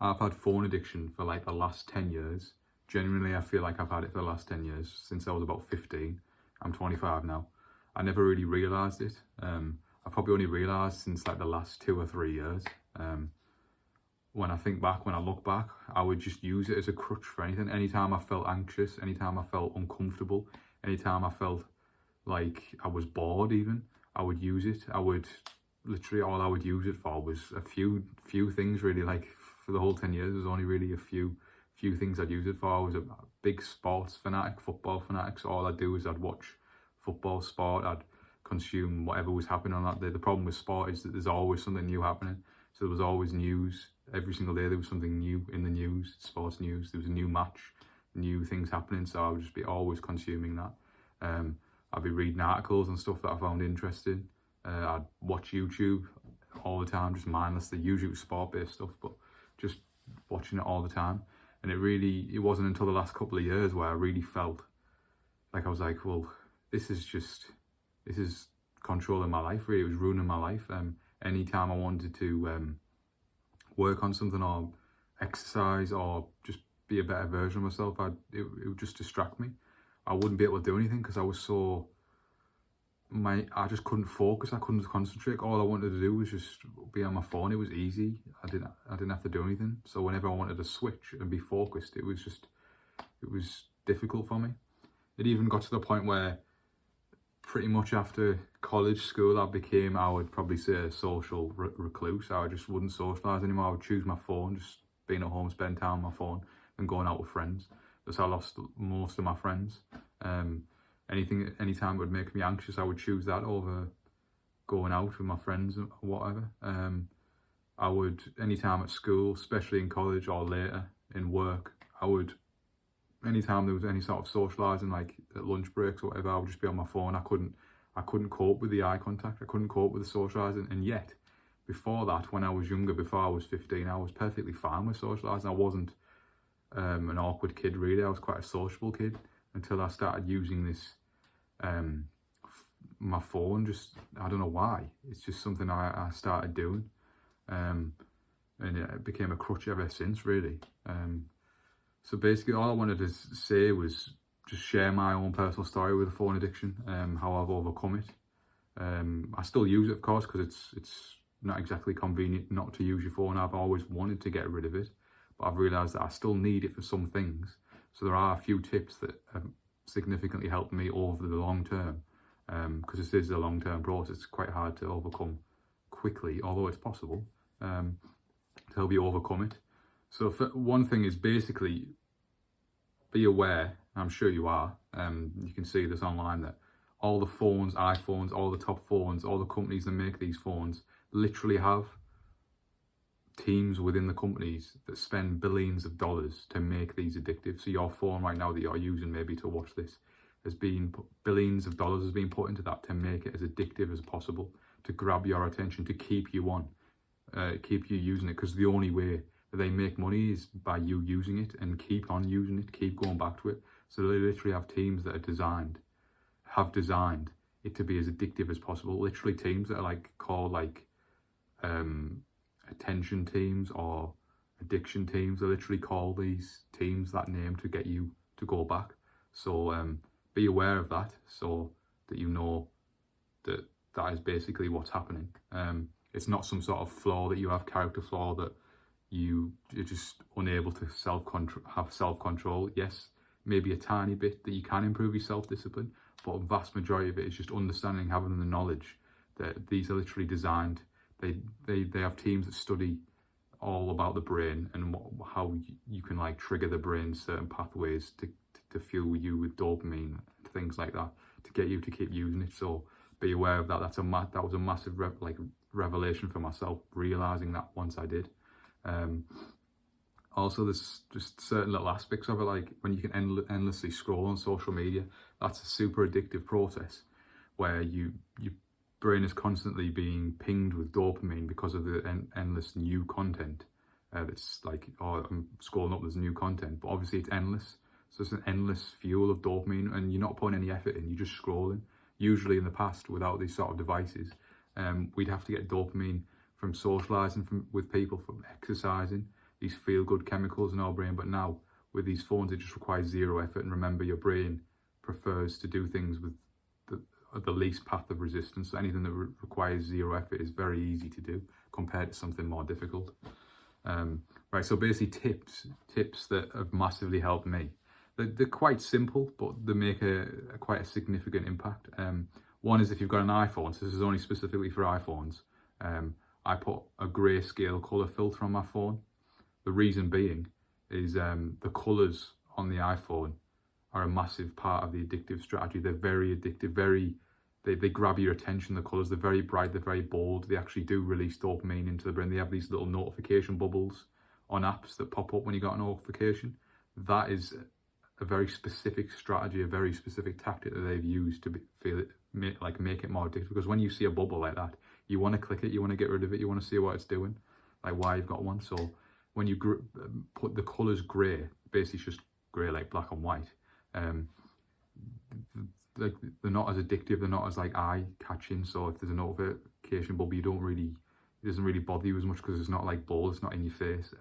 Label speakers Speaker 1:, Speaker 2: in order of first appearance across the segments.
Speaker 1: I've had phone addiction for like the last 10 years. Genuinely, I feel like I've had it for the last 10 years, since I was about 15. I'm 25 now. I never really realised it. I probably only realised since like the last 2 or 3 years. When I look back, I would just use it as a crutch for anything. Anytime I felt anxious, anytime I felt uncomfortable, anytime I felt like I was bored even, I would use it. Literally all I would use it for was a few things really. Like for the whole 10 years, there was only really a few things I'd use it for. I was a big sports fanatic, football fanatic, so all I'd do is I'd watch football, sport, I'd consume whatever was happening on that day. The problem with sport is that there's always something new happening. So there was always news. Every single day there was something new in the news, sports news. There was a new match, new things happening, so I would just be always consuming that. I'd be reading articles and stuff that I found interesting. I'd watch YouTube all the time, just mindlessly, usually sport-based stuff, but just watching it all the time. And it wasn't until the last couple of years where I really felt like I was like, well, this is controlling my life, really. It was ruining my life. Anytime I wanted to work on something or exercise or just be a better version of myself, it would just distract me. I wouldn't be able to do anything because I was I just couldn't focus. I couldn't concentrate. All I wanted to do was just be on my phone. It was easy. I didn't have to do anything. So whenever I wanted to switch and be focused, it was difficult for me. It even got to the point where pretty much after college, school, I would probably say a social recluse. I just wouldn't socialise anymore. I would choose my phone, just being at home, spend time on my phone and going out with friends. Thus I lost most of my friends. Anytime it would make me anxious, I would choose that over going out with my friends or whatever. Anytime at school, especially in college or later in work, anytime there was any sort of socialising, like at lunch breaks or whatever, I would just be on my phone. I couldn't cope with the eye contact. I couldn't cope with the socialising. And yet, before that, when I was younger, before I was 15, I was perfectly fine with socialising. I wasn't an awkward kid, really. I was quite a sociable kid until I started using this, my phone. I don't know why. It's just something I started doing. And it became a crutch ever since, really. So basically all I wanted to say was just share my own personal story with the phone addiction, how I've overcome it. I still use it, of course, because it's not exactly convenient not to use your phone. I've always wanted to get rid of it, but I've realised that I still need it for some things. So there are a few tips that have significantly helped me over the long term, because this is a long-term process. It's quite hard to overcome quickly, although it's possible to help you overcome it. So one thing is basically be aware, I'm sure you are, you can see this online, that all the phones, iPhones, all the top phones, all the companies that make these phones literally have teams within the companies that spend billions of dollars to make these addictive. So your phone right now that you're using maybe to watch this, billions of dollars has been put into that to make it as addictive as possible, to grab your attention, to keep you on, keep you using it, because the only way they make money is by you using it and keep on using it, keep going back to it. So they literally have teams that have designed it to be as addictive as possible. Literally teams that are called attention teams or addiction teams. They literally call these teams that name to get you to go back. So be aware of that, so that you know that is basically what's happening. It's not some sort of flaw that you have, character flaw, that you're just unable to have self-control. Yes, maybe a tiny bit that you can improve your self-discipline, but a vast majority of it is just understanding, having the knowledge that these are literally designed. They have teams that study all about the brain and how you can trigger the brain certain pathways to fuel you with dopamine, things like that, to get you to keep using it. So be aware of that. That was a massive revelation for myself, realizing that once I did. Also, there's just certain little aspects of it, like when you can endlessly scroll on social media. That's a super addictive process where your brain is constantly being pinged with dopamine because of the endless new content. It's like, oh, I'm scrolling up, there's new content, but obviously it's endless. So it's an endless fuel of dopamine, and you're not putting any effort in, you're just scrolling. Usually in the past, without these sort of devices, we'd have to get dopamine from socialising with people, from exercising. these feel-good chemicals in our brain. But now with these phones, it just requires zero effort. And remember, your brain prefers to do things with the least path of resistance. So anything that requires zero effort is very easy to do compared to something more difficult. Right, so basically tips that have massively helped me. They're quite simple, but they make quite a significant impact. One is if you've got an iPhone, so this is only specifically for iPhones, I put a grayscale colour filter on my phone. The reason being is the colours on the iPhone are a massive part of the addictive strategy. They're very addictive, they grab your attention, the colours. They're very bright, they're very bold. They actually do release dopamine into the brain. They have these little notification bubbles on apps that pop up when you got a notification. That is a very specific strategy, a very specific tactic that they've used to make it more addictive. Because when you see a bubble like that, you want to click it, you want to get rid of it, you want to see what it's doing, like why you've got one. So when you put the colours grey, basically it's just grey like black and white, like they're not as addictive, they're not as like eye catching. So if there's a notification bubble, it doesn't really bother you as much because it's not like bold, it's not in your face.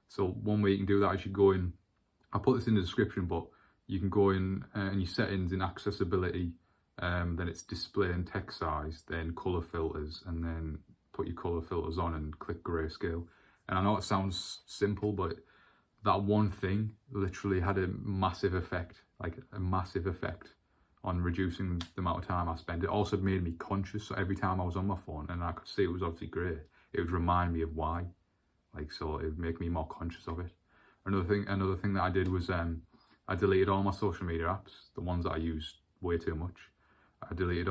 Speaker 1: So one way you can do that is you go in, I'll put this in the description, but you can go in and your settings in accessibility, then it's display and text size, then colour filters, and then put your colour filters on and click grayscale. And I know it sounds simple, but that one thing literally had a massive effect, on reducing the amount of time I spent. It also made me conscious. So every time I was on my phone and I could see it was obviously grey, it would remind me of why. So it would make me more conscious of it. Another thing that I did was I deleted all my social media apps, the ones that I used way too much. I deleted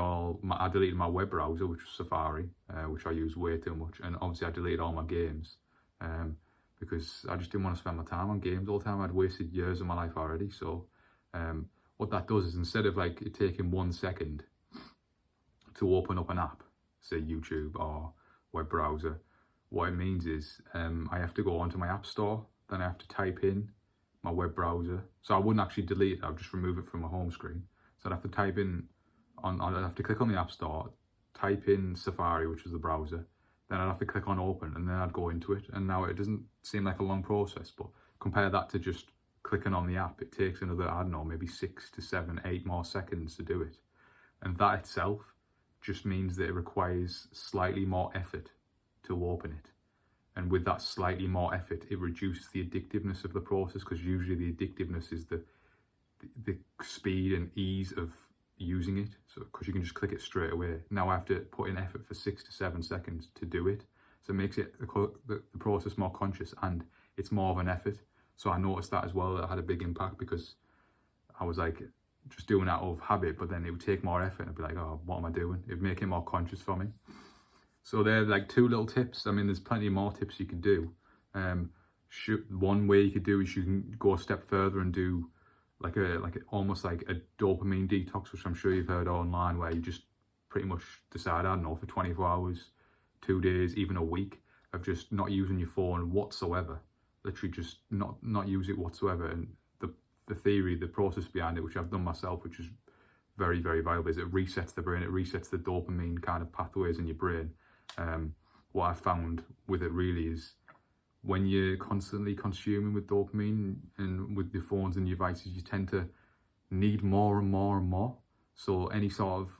Speaker 1: my web browser, which was Safari, which I used way too much, and obviously I deleted all my games because I just didn't want to spend my time on games all the time. I'd wasted years of my life already. So what that does is, instead of like it taking 1 second to open up an app, say YouTube or web browser, what it means is I have to go onto my app store, then I have to type in my web browser. So I wouldn't actually delete it, I'd just remove it from my home screen. So I'd have to type in, I'd have to click on the app store, type in Safari, which is the browser, then I'd have to click on open, and then I'd go into it. And now it doesn't seem like a long process, but compare that to just clicking on the app. It takes another, I don't know, maybe 6 to 7, 8 more seconds to do it. And that itself just means that it requires slightly more effort to open it. And with that slightly more effort, it reduces the addictiveness of the process, because usually the addictiveness is the speed and ease of using it. So because you can just click it straight away. Now I have to put in effort for 6 to 7 seconds to do it. So it makes it the process more conscious, and it's more of an effort. So I noticed that as well. That had a big impact, because I was like just doing it out of habit, but then it would take more effort and I'd be like, oh, what am I doing? It'd make it more conscious for me. So they're like 2 little tips. I mean, there's plenty more tips you could do. One way you could do is you can go a step further and do almost like a dopamine detox, which I'm sure you've heard online, where you just pretty much decide, I don't know, for 24 hours, 2 days, even a week of just not using your phone whatsoever. Literally just not use it whatsoever. And the theory, the process behind it, which I've done myself, which is very, very valuable, is it resets the brain. It resets the dopamine kind of pathways in your brain. What I found with it really is, when you're constantly consuming with dopamine and with your phones and your devices, you tend to need more and more and more. So any sort of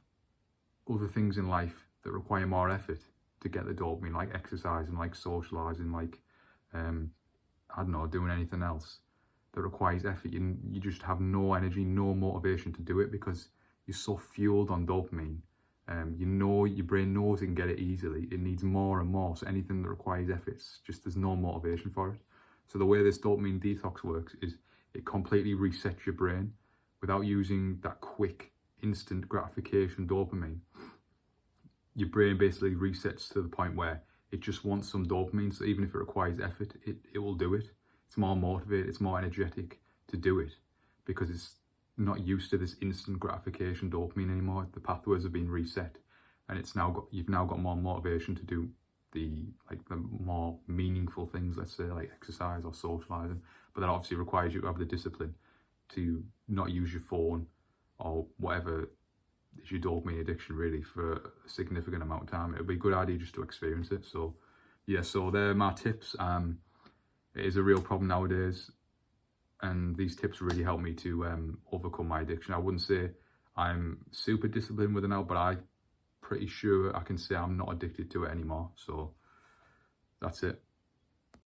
Speaker 1: other things in life that require more effort to get the dopamine, like exercising, like socialising, like I don't know, doing anything else that requires effort, you just have no energy, no motivation to do it, because you're so fueled on dopamine. Your brain knows it can get it easily. It needs more and more. So anything that requires effort, there's no motivation for it. So the way this dopamine detox works is it completely resets your brain without using that quick, instant gratification dopamine. Your brain basically resets to the point where it just wants some dopamine. So even if it requires effort, it will do it. It's more motivated, it's more energetic to do it, because it's not used to this instant gratification dopamine anymore. The pathways have been reset, and you've now got more motivation to do the more meaningful things, let's say, like exercise or socializing. But that obviously requires you to have the discipline to not use your phone or whatever is your dopamine addiction really for a significant amount of time. It would be a good idea just to experience it. So yeah, so they're my tips. it is a real problem nowadays, and these tips really help me to overcome my addiction. I wouldn't say I'm super disciplined with it now, but I'm pretty sure I can say I'm not addicted to it anymore. So that's it.